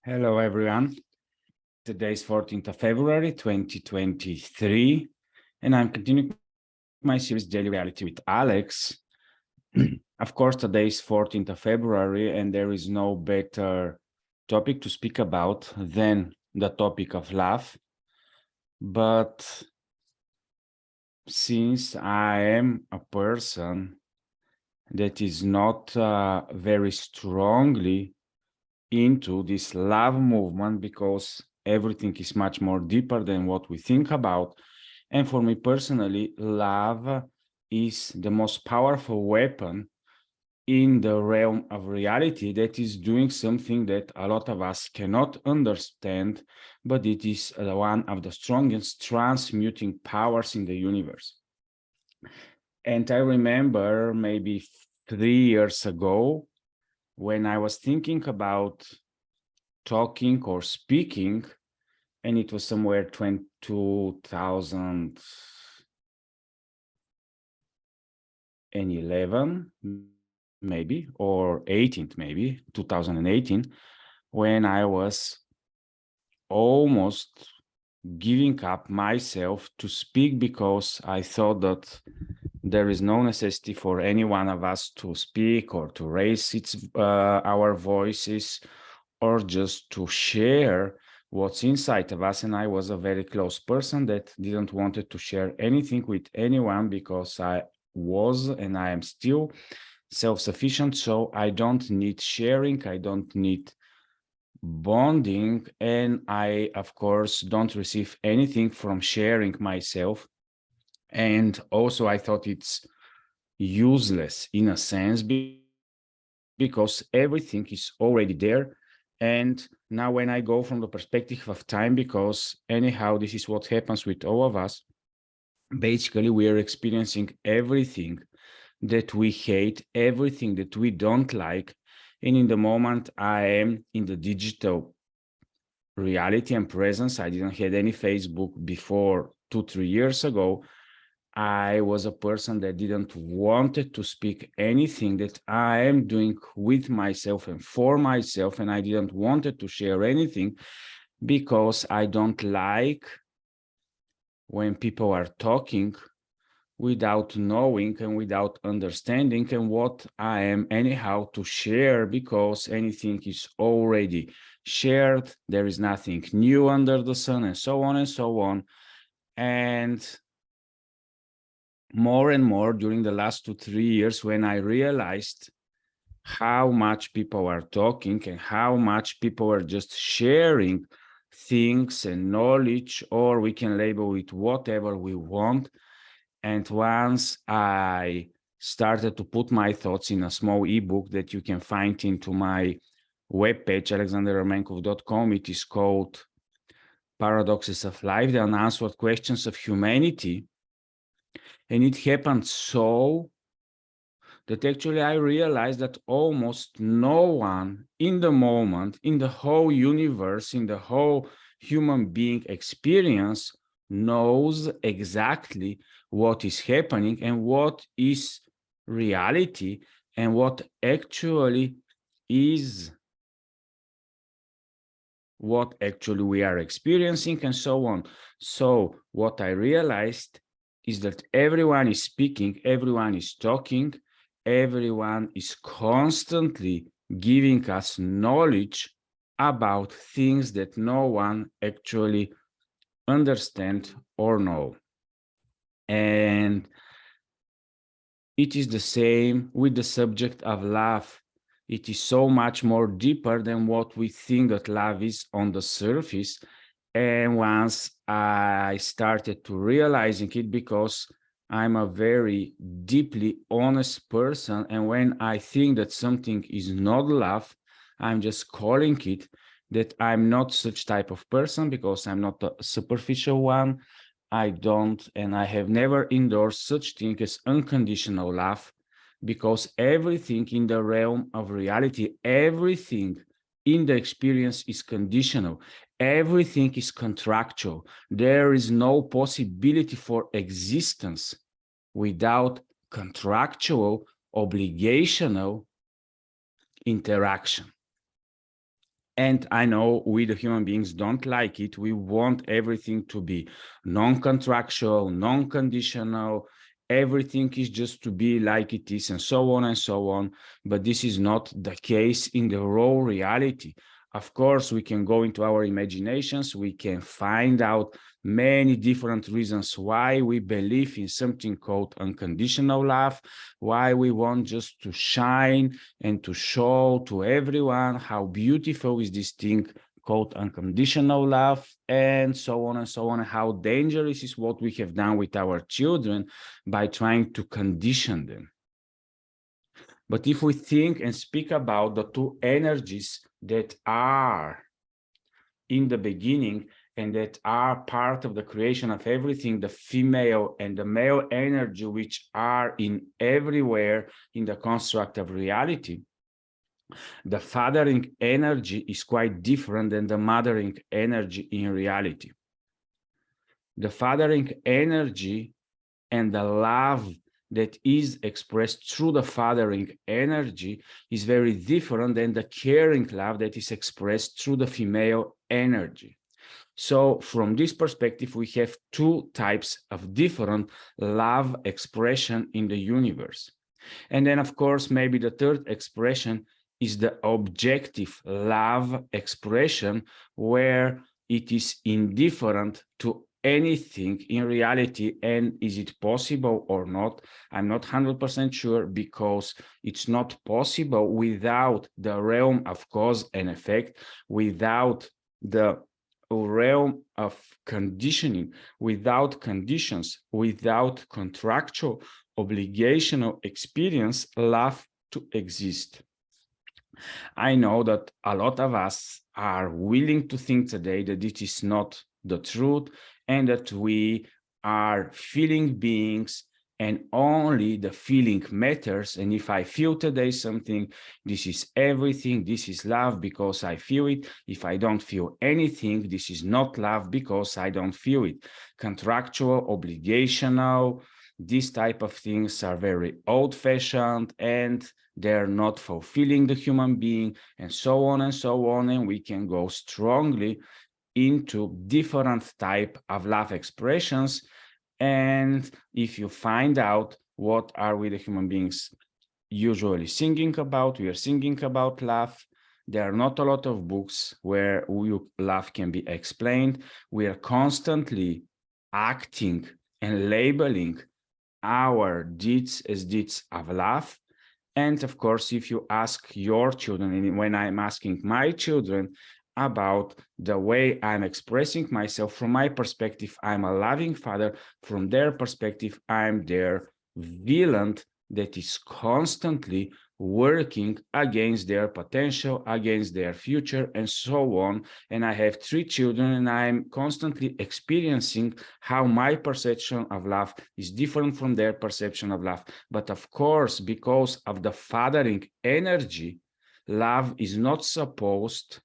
Hello, everyone. Today is 14th of February, 2023, and I'm continuing my series Daily Reality with Alex. Of course, today is 14th of February, and there is no better topic to speak about than the topic of love. But since I am a person that is not very strongly into this love movement, because everything is much more deeper than what we think about. And for me personally, love is the most powerful weapon in the realm of reality that is doing something that a lot of us cannot understand, but it is one of the strongest transmuting powers in the universe. And I remember maybe 3 years ago, when I was thinking about talking or speaking, and it was somewhere 2011, maybe, or 18th, maybe 2018, when I was almost giving up myself to speak, because I thought that there is no necessity for any one of us to speak or to raise our voices or just to share what's inside of us. And I was a very close person that didn't want to share anything with anyone, because I was and I am still self-sufficient. So I don't need sharing, I don't need bonding, and I, of course, don't receive anything from sharing myself. And also I thought it's useless in a sense, because everything is already there. And now when I go from the perspective of time, because anyhow, this is what happens with all of us, basically we are experiencing everything that we hate, everything that we don't like. And in the moment I am in the digital reality and presence, I didn't have any Facebook before 2-3 years ago. I was a person that didn't want to speak anything that I am doing with myself and for myself, and I didn't want to share anything, because I don't like when people are talking without knowing and without understanding and what I am anyhow to share, because anything is already shared. There is nothing new under the sun, and so on and so on. And more and more during the last 2-3 years, when I realized how much people are talking and how much people are just sharing things and knowledge, or we can label it whatever we want. And once I started to put my thoughts in a small ebook that you can find into my webpage, alexanderromenkov.com, it is called Paradoxes of Life, the Unanswered Questions of Humanity. And it happened so that actually I realized that almost no one in the moment, in the whole universe, in the whole human being experience, knows exactly what is happening and what is reality and what actually is what actually we are experiencing, and so on. So what I realized is that everyone is speaking, everyone is talking, everyone is constantly giving us knowledge about things that no one actually understands or know. And it is the same with the subject of love. It is so much more deeper than what we think that love is on the surface. And once I started to realizing it, because I'm a very deeply honest person, and when I think that something is not love, I'm just calling it that. I'm not such type of person, because I'm not a superficial one. I don't, and I have never endorsed such thing as unconditional love, because everything in the realm of reality, everything in the experience is conditional. Everything is contractual. There is no possibility for existence without contractual, obligational interaction. And I know we, the human beings, don't like it. We want everything to be non-contractual, non-conditional. Everything is just to be like it is, and so on and so on. But this is not the case in the raw reality. Of course, we can go into our imaginations. We can find out many different reasons why we believe in something called unconditional love, why we want just to shine and to show to everyone how beautiful is this thing called unconditional love, and so on and so on. How dangerous is what we have done with our children by trying to condition them. But if we think and speak about the two energies that are in the beginning and that are part of the creation of everything, the female and the male energy, which are in everywhere in the construct of reality, the fathering energy is quite different than the mothering energy in reality. The fathering energy and the love that is expressed through the fathering energy is very different than the caring love that is expressed through the female energy. So from this perspective, we have two types of different love expression in the universe. And then, of course, maybe the third expression is the objective love expression, where it is indifferent to anything in reality. And is it possible or not? I'm not 100% sure, because it's not possible without the realm of cause and effect, without the realm of conditioning, without conditions, without contractual obligational experience, love to exist. I know that a lot of us are willing to think today that it is not the truth, and that we are feeling beings and only the feeling matters. And if I feel today something, this is everything, this is love because I feel it. If I don't feel anything, this is not love because I don't feel it. Contractual, obligational, these type of things are very old-fashioned, and they're not fulfilling the human being, and so on and so on. And we can go strongly into different type of love expressions. And if you find out what are we the human beings usually singing about, we are singing about love. There are not a lot of books where love can be explained. We are constantly acting and labeling our deeds as deeds of love. And of course, if you ask your children, and when I'm asking my children about the way I'm expressing myself, from my perspective, I'm a loving father. From their perspective, I'm their villain that is constantly working against their potential, against their future, and so on. And I have 3 children, and I'm constantly experiencing how my perception of love is different from their perception of love. But of course, because of the fathering energy, love is not supposed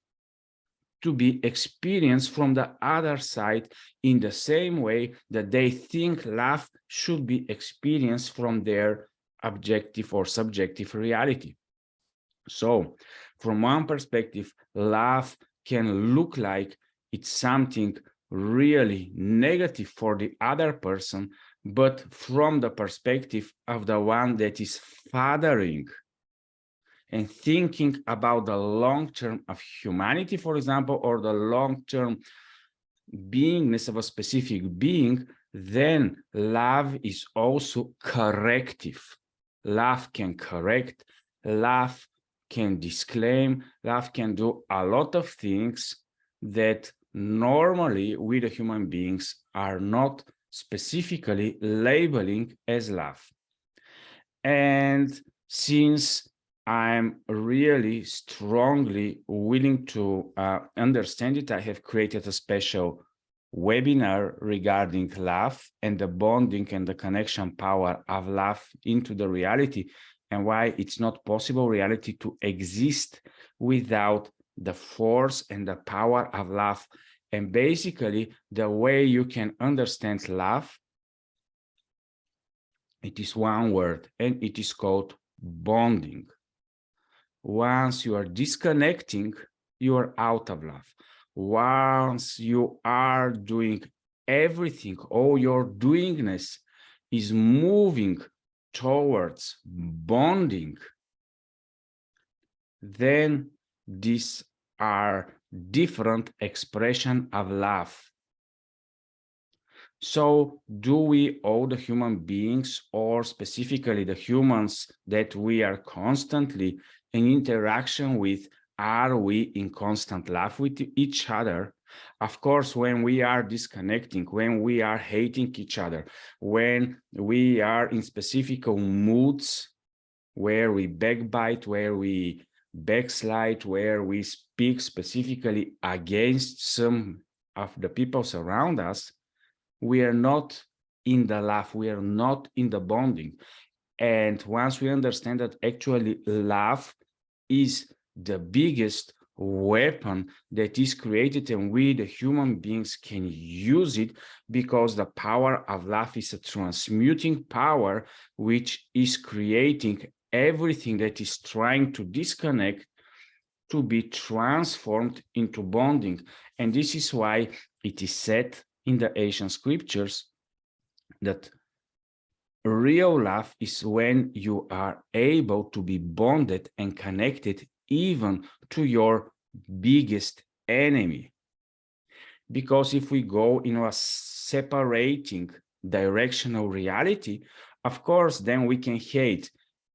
to be experienced from the other side in the same way that they think love should be experienced from their objective or subjective reality. So from one perspective, love can look like it's something really negative for the other person, but from the perspective of the one that is fathering and thinking about the long term of humanity, for example, or the long term beingness of a specific being, then love is also corrective. Love can correct, love can disclaim, love can do a lot of things that normally we, the human beings, are not specifically labeling as love. And since I'm really strongly willing to understand it, I have created a special webinar regarding love and the bonding and the connection power of love into the reality, and why it's not possible reality to exist without the force and the power of love. And basically, the way you can understand love, it is one word, and it is called bonding. Once you are disconnecting you are out of love. Once you are doing everything, all your doingness is moving towards bonding, then these are different expression of love. So do we, all the human beings, or specifically the humans that we are constantly in interaction with, are we in constant love with each other? Of course, when we are disconnecting, when we are hating each other, when we are in specific moods where we backbite, where we backslide, where we speak specifically against some of the people around us, we are not in the love, we are not in the bonding. And once we understand that actually love is the biggest weapon that is created, and we, the human beings, can use it, because the power of love is a transmuting power, which is creating everything that is trying to disconnect to be transformed into bonding. And this is why it is said in the ancient scriptures that real love is when you are able to be bonded and connected even to your biggest enemy. Because if we go in a separating directional reality, of course, then we can hate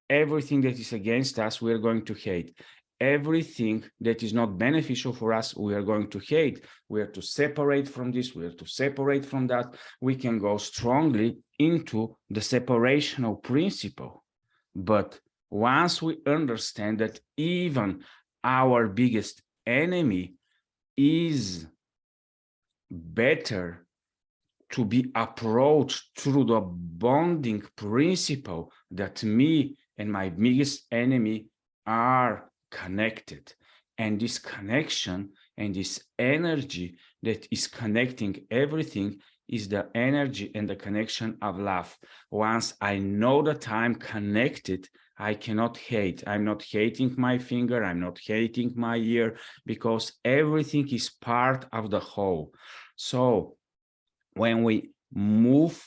everything that is against us. We are going to hate everything that is not beneficial for us. We are going to hate. We are to separate from this. We are to separate from that. We can go strongly into the separational principle. But once we understand that even our biggest enemy is better to be approached through the bonding principle, that me and my biggest enemy are connected. And this connection and this energy that is connecting everything is the energy and the connection of love. Once I know that I'm connected, I cannot hate. I'm not hating my finger. I'm not hating my ear, because everything is part of the whole. So when we move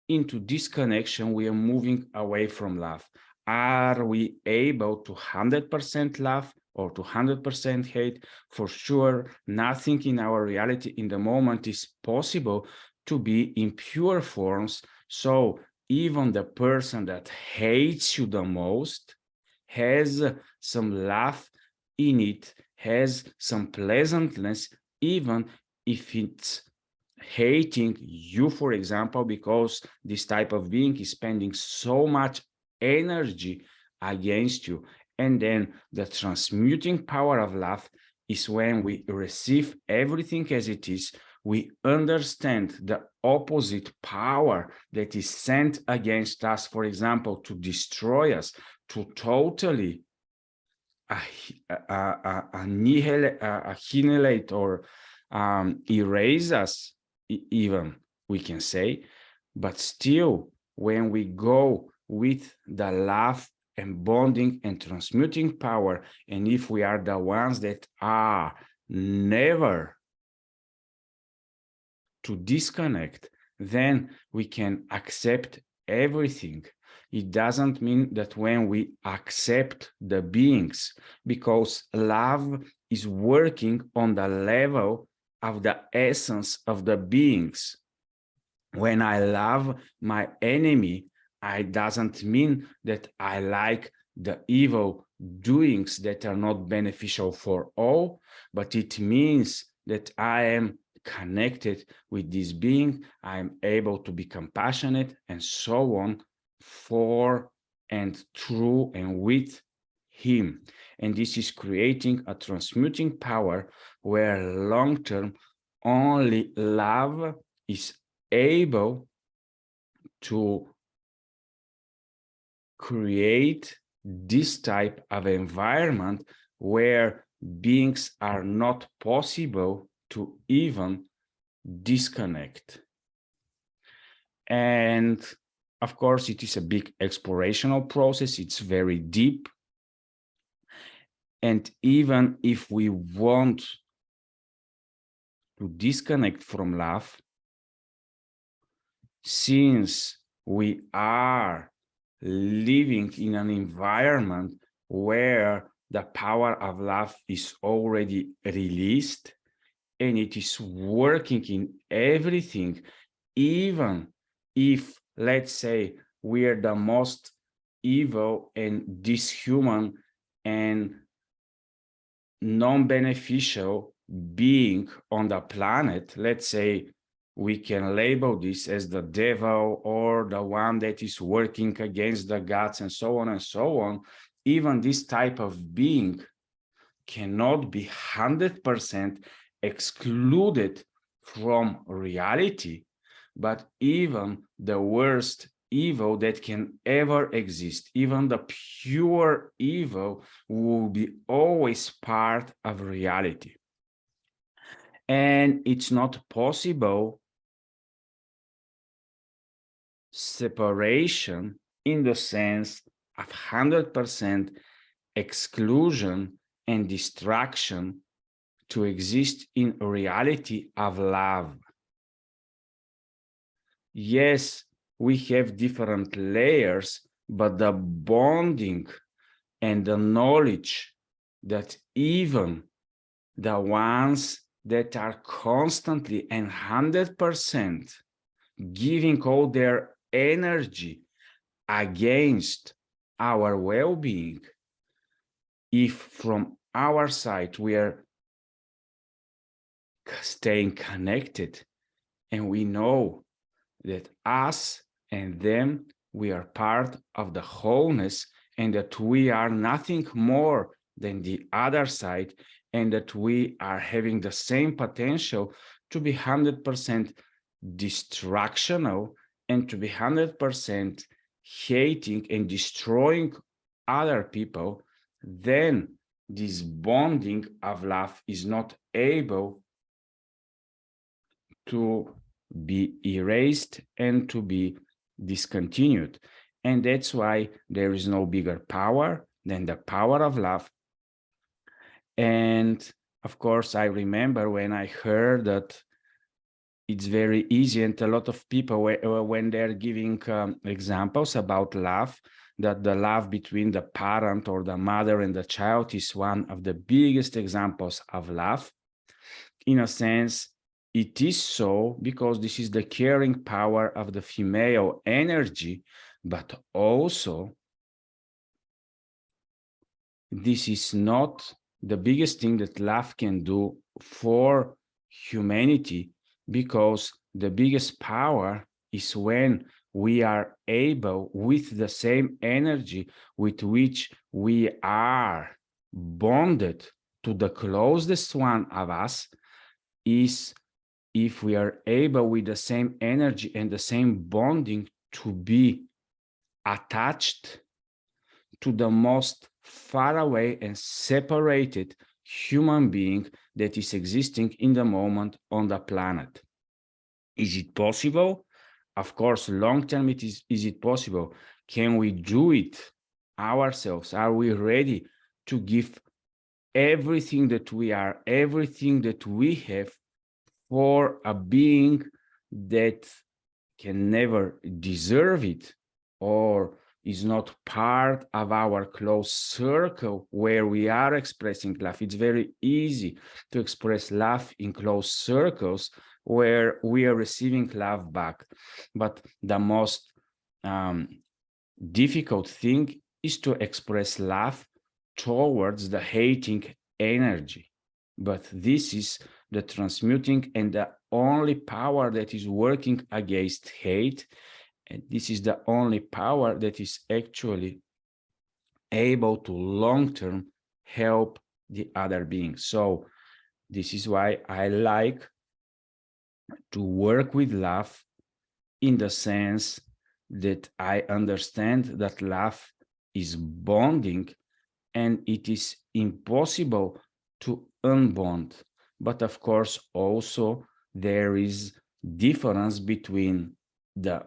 into disconnection, we are moving away from love. Are we able to 100% love or to 100% hate? For sure, nothing in our reality in the moment is possible to be in pure forms. So even the person that hates you the most has some love in it, has some pleasantness, even if it's hating you, for example, because this type of being is spending so much energy against you. And then the transmuting power of love is when we receive everything as it is. We understand the opposite power that is sent against us, for example, to destroy us, to totally annihilate or erase us, even, we can say. But still, when we go with the love and bonding and transmuting power, and if we are the ones that are never to disconnect, then we can accept everything. It doesn't mean that when we accept the beings, because love is working on the level of the essence of the beings. When I love my enemy, it doesn't mean that I like the evil doings that are not beneficial for all, but it means that I am connected with this being, I am able to be compassionate and so on for and through and with him. And this is creating a transmuting power where long-term only love is able to create this type of environment where beings are not possible to even disconnect. And of course, it is a big explorational process. It's very deep. And even if we want to disconnect from love, since we are living in an environment where the power of love is already released and it is working in everything, even if, let's say, we are the most evil and dishuman and non-beneficial being on the planet, let's say we can label this as the devil or the one that is working against the gods and so on and so on, even this type of being cannot be 100% excluded from reality, but even the worst evil that can ever exist, even the pure evil, will be always part of reality. And it's not possible separation in the sense of 100% exclusion and distraction to exist in a reality of love. Yes, we have different layers, but the bonding and the knowledge that even the ones that are constantly and 100% giving all their energy against our well-being, if from our side we are staying connected and we know that us and them, we are part of the wholeness, and that we are nothing more than the other side, and that we are having the same potential to be 100% distractional and to be 100% hating and destroying other people, then this bonding of love is not able to be erased and to be discontinued. And that's why there is no bigger power than the power of love. And of course, I remember when I heard that it's very easy, and a lot of people, when they're giving examples about love, that the love between the parent or the mother and the child is one of the biggest examples of love. In a sense, it is so because this is the caring power of the female energy, but also this is not the biggest thing that love can do for humanity, because the biggest power is when we are able, with the same energy with which we are bonded to the closest one of us, is if we are able with the same energy and the same bonding to be attached to the most far away and separated human being that is existing in the moment on the planet. Is it possible? Of course, long term, is it possible? Can we do it ourselves? Are we ready to give everything that we are, everything that we have, for a being that can never deserve it, or is not part of our close circle where we are expressing love? It's very easy to express love in close circles where we are receiving love back. But the most difficult thing is to express love towards the hating energy. But this is the transmuting and the only power that is working against hate. And this is the only power that is actually able to long-term help the other being. So this is why I like to work with love, in the sense that I understand that love is bonding and it is impossible to unbond. But of course, also there is difference between the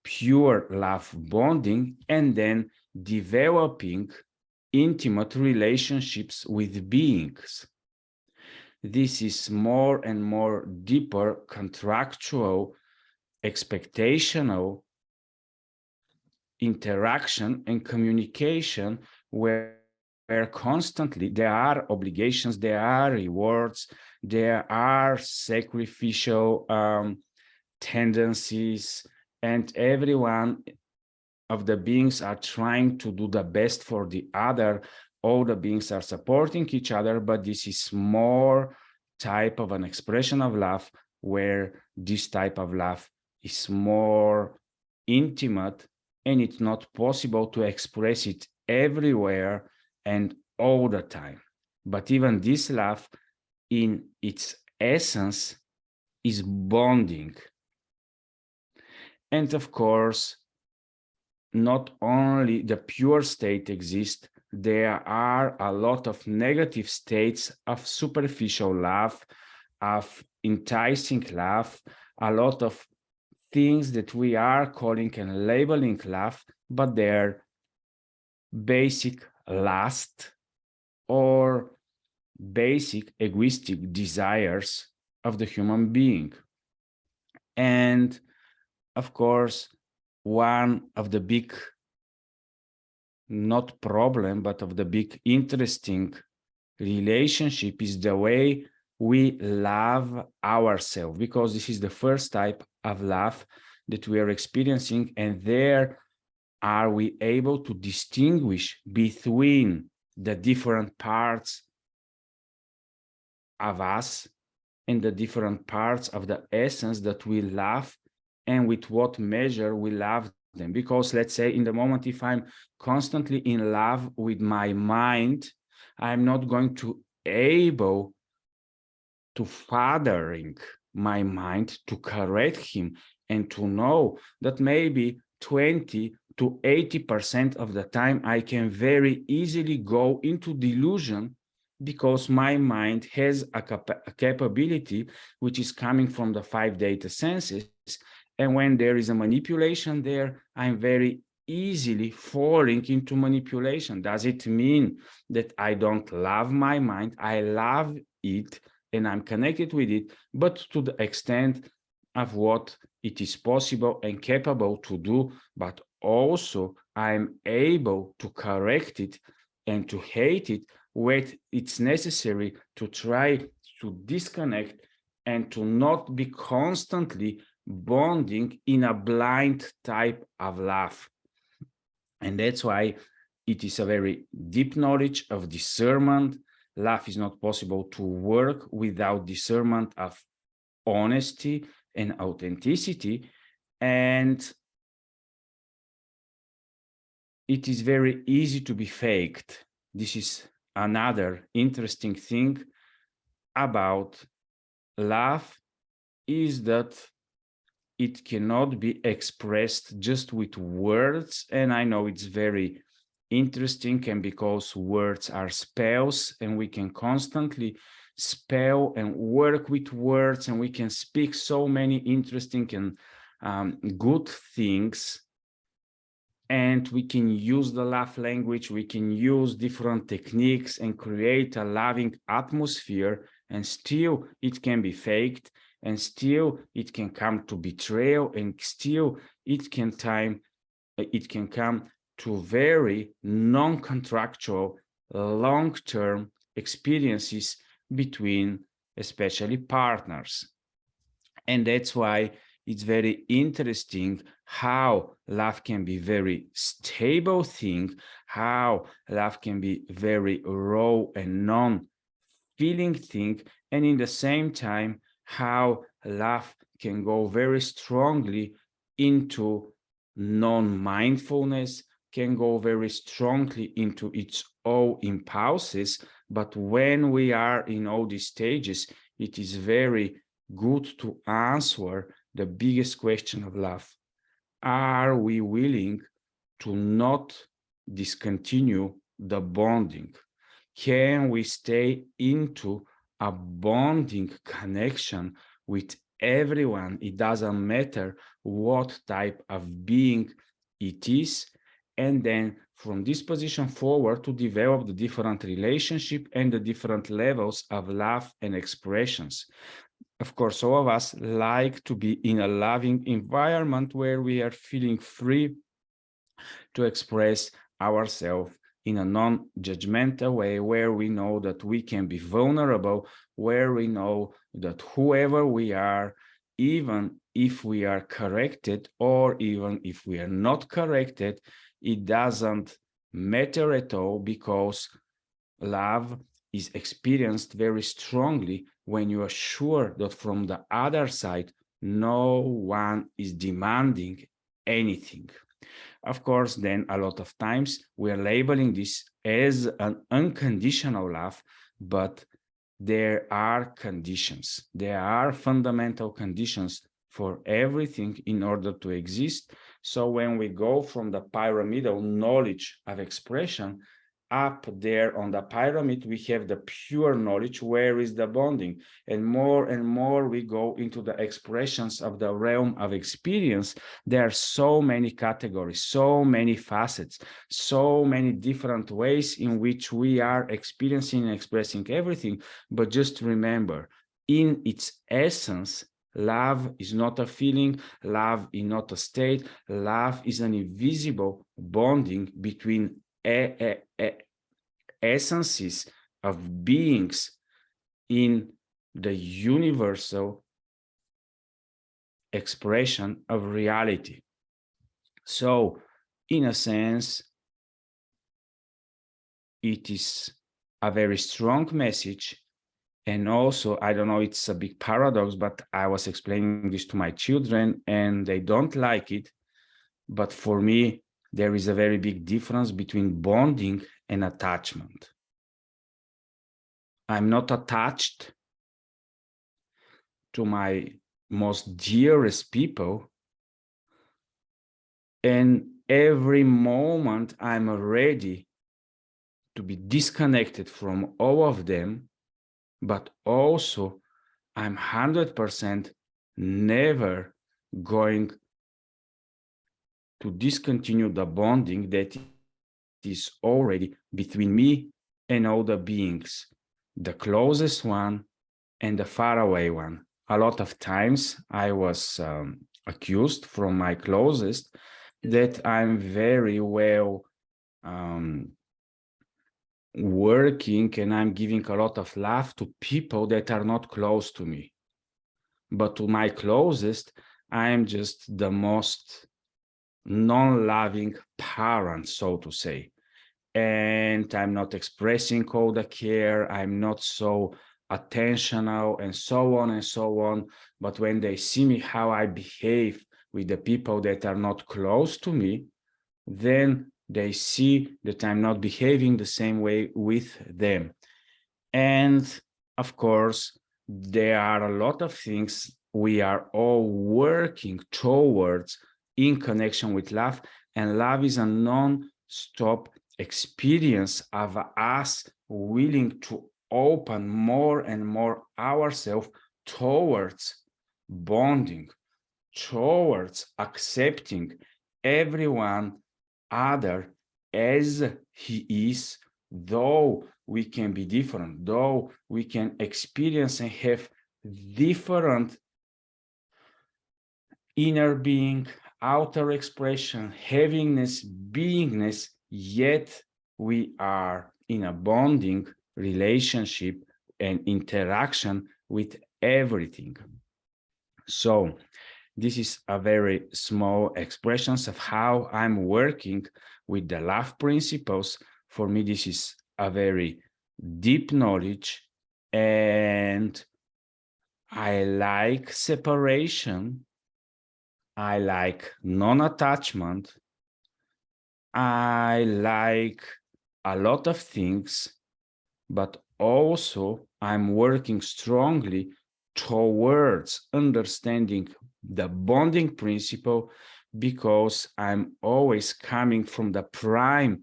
pure love bonding and then developing intimate relationships with beings. This is more and more deeper contractual, expectational interaction and communication where constantly there are obligations, there are rewards, there are sacrificial tendencies, and everyone of the beings are trying to do the best for the other. All the beings are supporting each other, but this is more type of an expression of love where this type of love is more intimate, and it's not possible to express it everywhere and all the time. But even this love in its essence is bonding. And of course, not only the pure state exists, there are a lot of negative states of superficial love, of enticing love, a lot of things that we are calling and labeling love, but they're basic lust or basic egoistic desires of the human being. And of course, one of the big, not problem, but of the big interesting relationship is the way we love ourselves, because this is the first type of love that we are experiencing, and there are we able to distinguish between the different parts of us and the different parts of the essence that we love, and with what measure we love them. Because let's say in the moment, if I'm constantly in love with my mind, I'm not going to able to fathering my mind, to correct him, and to know that maybe 20 to 80% of the time I can very easily go into delusion, because my mind has a capability which is coming from the 5 data senses. And when there is a manipulation there, I'm very easily falling into manipulation. Does it mean that I don't love my mind? I love it and I'm connected with it, but to the extent of what it is possible and capable to do, but also I'm able to correct it and to hate it when it's necessary, to try to disconnect and to not be constantly bonding in a blind type of love. And that's why it is a very deep knowledge of discernment. Love is not possible to work without discernment of honesty and authenticity. And it is very easy to be faked. This is another interesting thing about love, is that it cannot be expressed just with words. And I know it's very interesting, and because words are spells and we can constantly spell and work with words, and we can speak so many interesting and good things, and we can use the love language, we can use different techniques and create a loving atmosphere, and still it can be faked, and still it can come to betrayal, and still it can come to very non-contractual, long-term experiences between especially partners. And that's why it's very interesting how love can be very stable thing, how love can be very raw and non-feeling thing, and in the same time, how love can go very strongly into non-mindfulness, can go very strongly into its own impulses. But when we are in all these stages, it is very good to answer the biggest question of love. Are we willing to not discontinue the bonding? Can we stay into a bonding connection with everyone? It doesn't matter what type of being it is. And then from this position forward to develop the different relationship and the different levels of love and expressions. Of course, all of us like to be in a loving environment where we are feeling free to express ourselves in a non-judgmental way, where we know that we can be vulnerable, where we know that whoever we are, even if we are corrected or even if we are not corrected, it doesn't matter at all, because love is experienced very strongly when you are sure that from the other side, no one is demanding anything. Of course, then a lot of times we're labeling this as an unconditional love, but there are conditions. There are fundamental conditions for everything in order to exist. So when we go from the pyramidal knowledge of expression, up there on the pyramid, we have the pure knowledge, where is the bonding. And more we go into the expressions of the realm of experience, there are so many categories, so many facets, so many different ways in which we are experiencing and expressing everything. But just remember, in its essence, love is not a feeling, love is not a state, love is an invisible bonding between essences of beings in the universal expression of reality. So, in a sense, it is a very strong message. And also, I don't know, it's a big paradox, but I was explaining this to my children and they don't like it. But for me, there is a very big difference between bonding and attachment. I'm not attached to my most dearest people. And every moment I'm ready to be disconnected from all of them, but also I'm 100% never going to discontinue the bonding that is already between me and all the beings, the closest one and the faraway one. A lot of times I was accused from my closest that I'm very well working and I'm giving a lot of love to people that are not close to me. But to my closest, I am just the most non-loving parent, so to say. And I'm not expressing all the care, I'm not so attentional, and so on and so on. But when they see me how I behave with the people that are not close to me, then they see that I'm not behaving the same way with them. And of course, there are a lot of things we are all working towards in connection with love, and love is a non-stop experience of us willing to open more and more ourselves towards bonding, towards accepting everyone other as he is, though we can be different, though we can experience and have different inner being, outer expression, havingness, beingness, yet we are in a bonding relationship and interaction with everything. So this is a very small expressions of how I'm working with the love principles. For me, this is a very deep knowledge, and I like separation. I like non-attachment. I like a lot of things, but also I'm working strongly towards understanding the bonding principle, because I'm always coming from the prime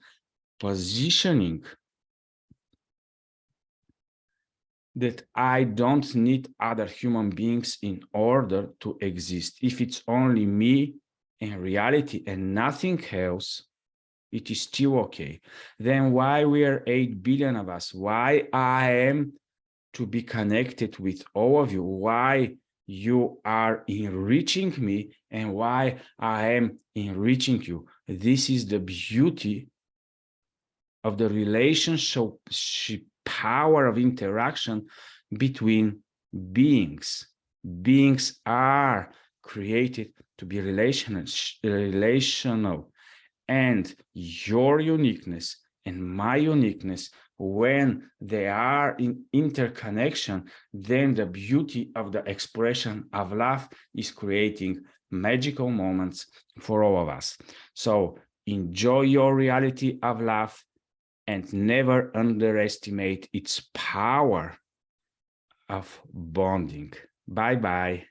positioning that I don't need other human beings in order to exist. If it's only me in reality and nothing else, it is still okay. Then why we are 8 billion of us? Why I am to be connected with all of you? Why you are enriching me and why I am enriching you? This is the beauty of the relationship power of interaction between beings. Beings are created to be relational, and your uniqueness and my uniqueness, when they are in interconnection, then the beauty of the expression of love is creating magical moments for all of us. So enjoy your reality of love and never underestimate its power of bonding. Bye-bye.